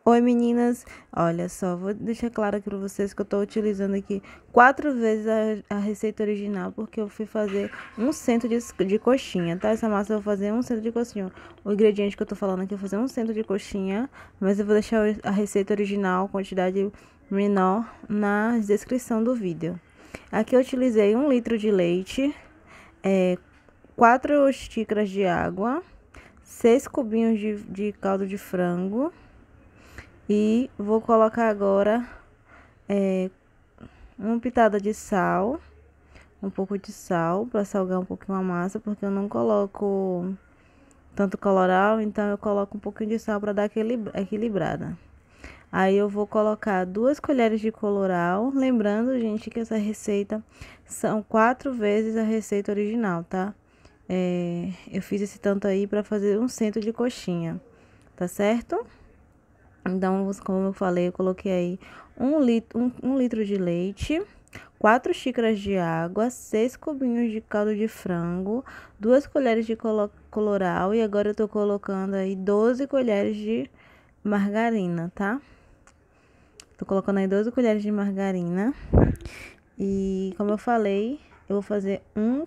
Oi meninas, olha só, vou deixar claro aqui para vocês que eu estou utilizando aqui 4 vezes a receita original, porque eu fui fazer um centro de coxinha, tá? Essa massa eu vou fazer um centro de coxinha. O ingrediente que eu tô falando aqui é fazer um centro de coxinha, mas eu vou deixar a receita original, quantidade menor, na descrição do vídeo. Aqui eu utilizei 1 litro de leite, 4 xícaras de água, 6 cubinhos de caldo de frango. E vou colocar agora uma pitada de sal, um pouco de sal para salgar um pouquinho a massa, porque eu não coloco tanto colorau, então eu coloco um pouquinho de sal para dar aquele equilibrada. Aí eu vou colocar 2 colheres de colorau, lembrando, gente, que essa receita são 4 vezes a receita original, tá? Eu fiz esse tanto aí para fazer um centro de coxinha, tá certo? Então, como eu falei, eu coloquei aí 1 litro de leite, 4 xícaras de água, 6 cubinhos de caldo de frango, 2 colheres de colorau e agora eu tô colocando aí 12 colheres de margarina, tá? Tô colocando aí 12 colheres de margarina e, como eu falei, eu vou fazer um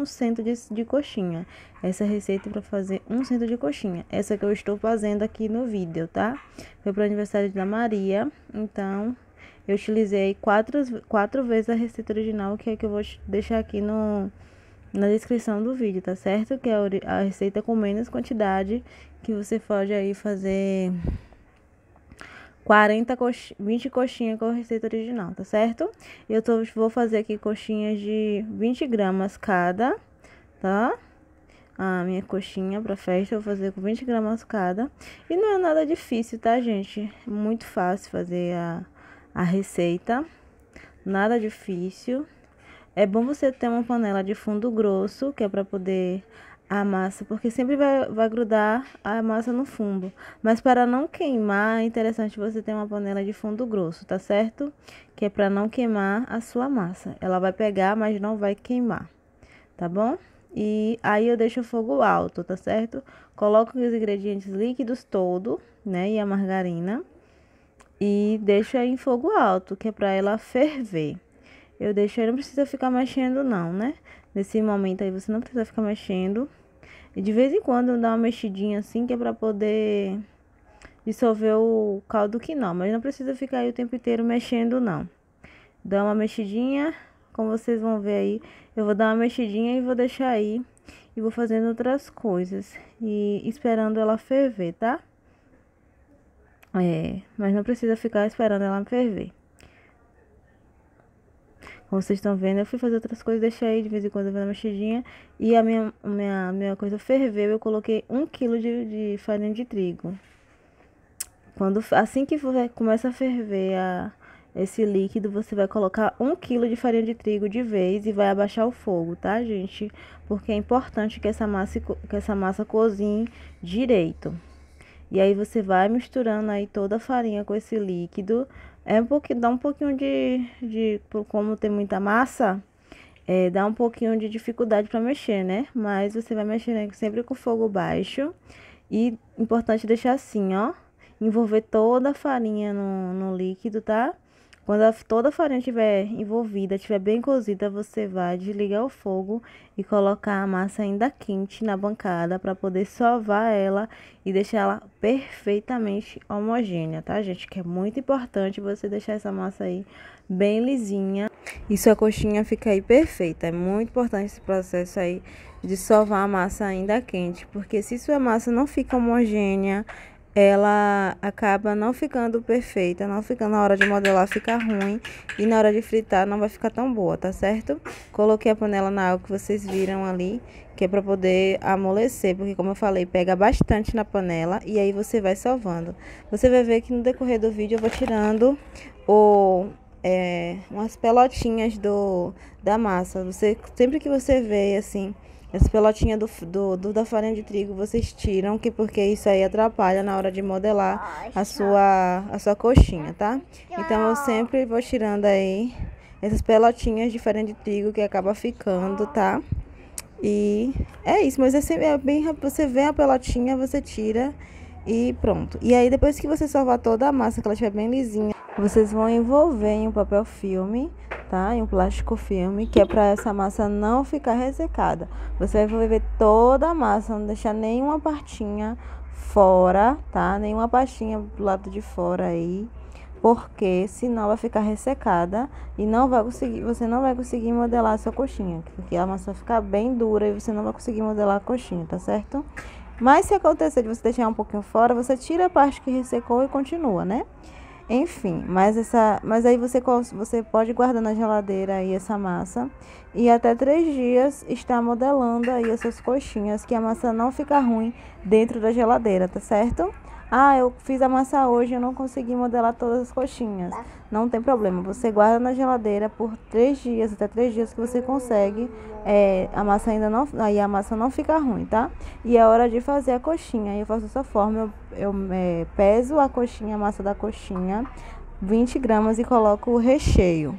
centro de coxinha. Essa receita é para fazer um centro de coxinha. Essa que eu estou fazendo aqui no vídeo, tá? Foi para o aniversário da Maria, então eu utilizei quatro vezes a receita original, que é que eu vou deixar aqui na descrição do vídeo, tá certo? Que é a receita com menos quantidade, que você pode aí fazer 20 coxinhas com a receita original, tá certo? Vou fazer aqui coxinhas de 20 gramas cada, tá? A minha coxinha pra festa eu vou fazer com 20 gramas cada. E não é nada difícil, tá, gente? É muito fácil fazer a receita. Nada difícil. É bom você ter uma panela de fundo grosso, que é pra poder a massa, porque sempre vai grudar a massa no fundo. Mas para não queimar, é interessante você ter uma panela de fundo grosso, tá certo? Que é para não queimar a sua massa. Ela vai pegar, mas não vai queimar, tá bom? E aí eu deixo o fogo alto, tá certo? Coloco os ingredientes líquidos todo, né? E a margarina. E deixo aí em fogo alto, que é para ela ferver. Eu deixo aí, não precisa ficar mexendo não, né? Nesse momento aí você não precisa ficar mexendo. E de vez em quando dá uma mexidinha assim, que é pra poder dissolver o caldo quinó. Mas não precisa ficar aí o tempo inteiro mexendo, não. Dá uma mexidinha, como vocês vão ver aí. Eu vou dar uma mexidinha e vou deixar aí. E vou fazendo outras coisas. E esperando ela ferver, tá? Mas não precisa ficar esperando ela ferver. Como vocês estão vendo, eu fui fazer outras coisas, deixei aí de vez em quando eu vou dar uma mexidinha. E a minha coisa ferveu, eu coloquei 1 quilo de farinha de trigo. Assim que começa a ferver esse líquido, você vai colocar 1 quilo de farinha de trigo de vez e vai abaixar o fogo, tá, gente? Porque é importante que essa massa cozinhe direito. E aí você vai misturando aí toda a farinha com esse líquido. Dá um pouquinho como tem muita massa, dá um pouquinho de dificuldade para mexer, né? Mas você vai mexendo sempre com fogo baixo. E importante deixar assim, ó, envolver toda a farinha no líquido, tá? Quando toda a farinha estiver envolvida, estiver bem cozida, você vai desligar o fogo e colocar a massa ainda quente na bancada para poder sovar ela e deixar ela perfeitamente homogênea, tá, gente? Que é muito importante você deixar essa massa aí bem lisinha e sua coxinha fica aí perfeita. É muito importante esse processo aí de sovar a massa ainda quente, porque se sua massa não fica homogênea, ela acaba não ficando perfeita, não fica na hora de modelar, fica ruim e na hora de fritar não vai ficar tão boa, tá certo? Coloquei a panela na água que vocês viram ali, que é para poder amolecer, porque como eu falei, pega bastante na panela e aí você vai sovando. Você vai ver que no decorrer do vídeo eu vou tirando umas pelotinhas da massa. Sempre que você vê assim essa pelotinha da farinha de trigo, vocês tiram, porque isso aí atrapalha na hora de modelar a sua coxinha, tá? Então, eu sempre vou tirando aí essas pelotinhas de farinha de trigo que acaba ficando, tá? E é isso, mas é bem, você vê a pelotinha, você tira E pronto. E aí, depois que você sovar toda a massa, que ela estiver bem lisinha, vocês vão envolver em um papel filme, tá? Em um plástico filme, que é para essa massa não ficar ressecada. Você vai envolver toda a massa, não deixar nenhuma partinha fora, tá? Nenhuma pastinha do lado de fora aí, porque senão vai ficar ressecada e você não vai conseguir modelar a sua coxinha, porque a massa vai ficar bem dura e você não vai conseguir modelar a coxinha, tá certo? Mas se acontecer de você deixar um pouquinho fora, você tira a parte que ressecou e continua, né? Enfim, mas aí você pode guardar na geladeira aí essa massa e até 3 dias estar modelando aí essas coxinhas, que a massa não fica ruim dentro da geladeira, tá certo? Ah, eu fiz a massa hoje e eu não consegui modelar todas as coxinhas. Não tem problema, você guarda na geladeira por 3 dias, até 3 dias que você consegue. A massa não fica ruim, tá? E é hora de fazer a coxinha. Eu faço dessa forma, eu peso a coxinha, a massa da coxinha, 20 gramas e coloco o recheio.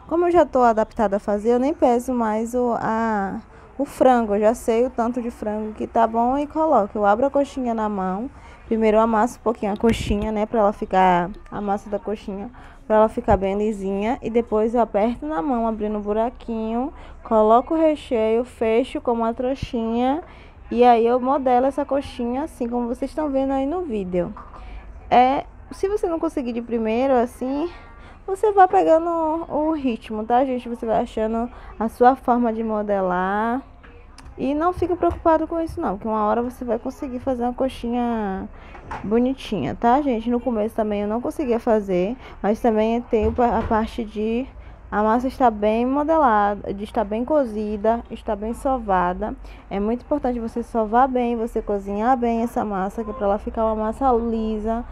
Como eu já estou adaptada a fazer, eu nem peso mais o frango. Eu já sei o tanto de frango que tá bom e coloco. Eu abro a coxinha na mão. Primeiro eu amasso um pouquinho a coxinha, né? Pra ela ficar, a massa da coxinha, pra ela ficar bem lisinha. E depois eu aperto na mão, abrindo um buraquinho. Coloco o recheio, fecho com uma trouxinha. E aí eu modelo essa coxinha assim como vocês estão vendo aí no vídeo. Se você não conseguir de primeiro assim, você vai pegando o ritmo, tá, gente? Você vai achando a sua forma de modelar. E não fica preocupado com isso não, porque uma hora você vai conseguir fazer uma coxinha bonitinha, tá, gente? No começo também eu não conseguia fazer, mas também tem a parte de a massa estar bem modelada, de estar bem cozida, estar bem sovada. É muito importante você sovar bem, você cozinhar bem essa massa, que é para ela ficar uma massa lisa,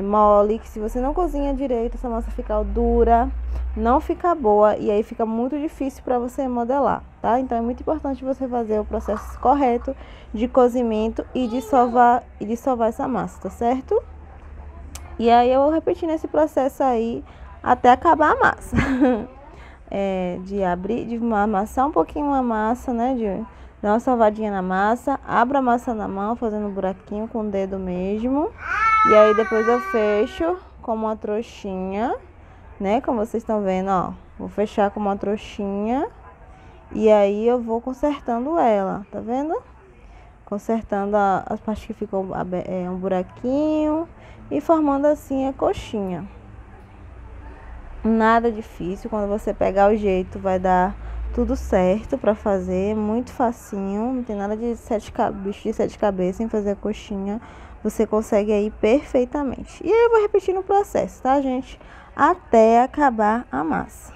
mole, que se você não cozinha direito, essa massa fica dura, não fica boa e aí fica muito difícil para você modelar, tá? Então é muito importante você fazer o processo correto de cozimento e de sovar essa massa, tá certo? E aí eu vou repetindo esse processo aí até acabar a massa. De amassar um pouquinho a massa, né? De dar uma sovadinha na massa, abro a massa na mão, fazendo um buraquinho com o dedo mesmo. E aí depois eu fecho com uma trouxinha, né? Como vocês estão vendo, ó. Vou fechar com uma trouxinha. E aí eu vou consertando ela, tá vendo? Consertando as partes que ficou um buraquinho e formando assim a coxinha. Nada difícil, quando você pegar o jeito vai dar tudo certo pra fazer, muito facinho, não tem nada de bicho de 7 cabeças em fazer a coxinha, você consegue aí perfeitamente. E aí eu vou repetindo o processo, tá, gente? Até acabar a massa.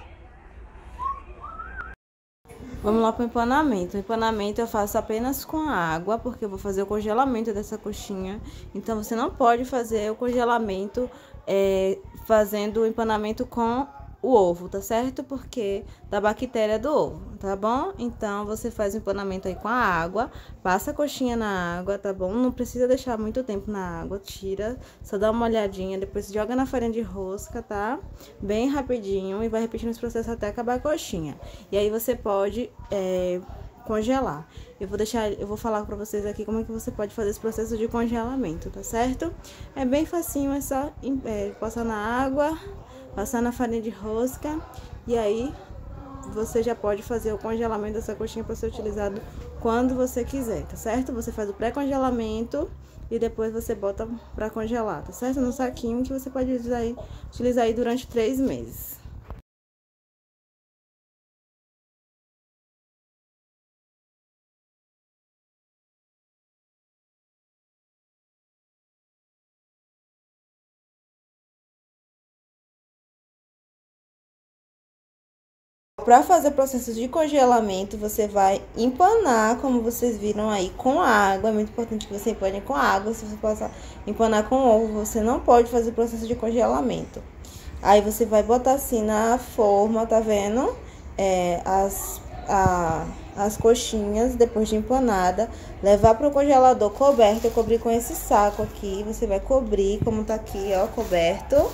Vamos lá para o empanamento. O empanamento eu faço apenas com a água, porque eu vou fazer o congelamento dessa coxinha. Então, você não pode fazer o congelamento fazendo o empanamento com o ovo, tá certo? Porque da bactéria do ovo, tá bom? Então, você faz o empanamento aí com a água, passa a coxinha na água, tá bom? Não precisa deixar muito tempo na água, tira, só dá uma olhadinha, depois joga na farinha de rosca, tá? Bem rapidinho e vai repetindo esse processo até acabar a coxinha. E aí você pode congelar. Eu vou falar pra vocês aqui como é que você pode fazer esse processo de congelamento, tá certo? É bem facinho, é só passar na água, passar na farinha de rosca e aí você já pode fazer o congelamento dessa coxinha para ser utilizado quando você quiser, tá certo? Você faz o pré-congelamento e depois você bota para congelar, tá certo? No saquinho que você pode utilizar aí durante 3 meses. Para fazer o processo de congelamento, você vai empanar, como vocês viram aí, com água. É muito importante que você empane com água. Se você possa empanar com ovo, você não pode fazer o processo de congelamento. Aí você vai botar assim na forma, tá vendo? As coxinhas, depois de empanada, levar para o congelador coberto. Eu cobri com esse saco aqui. Você vai cobrir, como tá aqui, ó, coberto.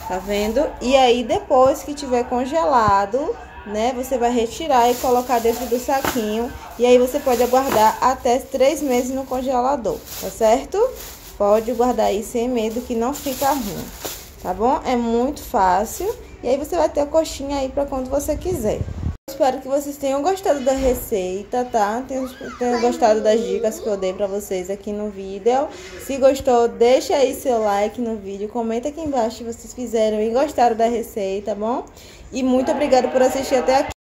Tá vendo? E aí, depois que tiver congelado, né? Você vai retirar e colocar dentro do saquinho. E aí você pode aguardar até 3 meses no congelador, tá certo? Pode guardar aí sem medo que não fica ruim, tá bom? É muito fácil. E aí você vai ter a coxinha aí pra quando você quiser. Espero que vocês tenham gostado da receita, tá? Tenham gostado das dicas que eu dei pra vocês aqui no vídeo. Se gostou, deixa aí seu like no vídeo. Comenta aqui embaixo se vocês fizeram e gostaram da receita, tá bom? E muito obrigada por assistir até aqui.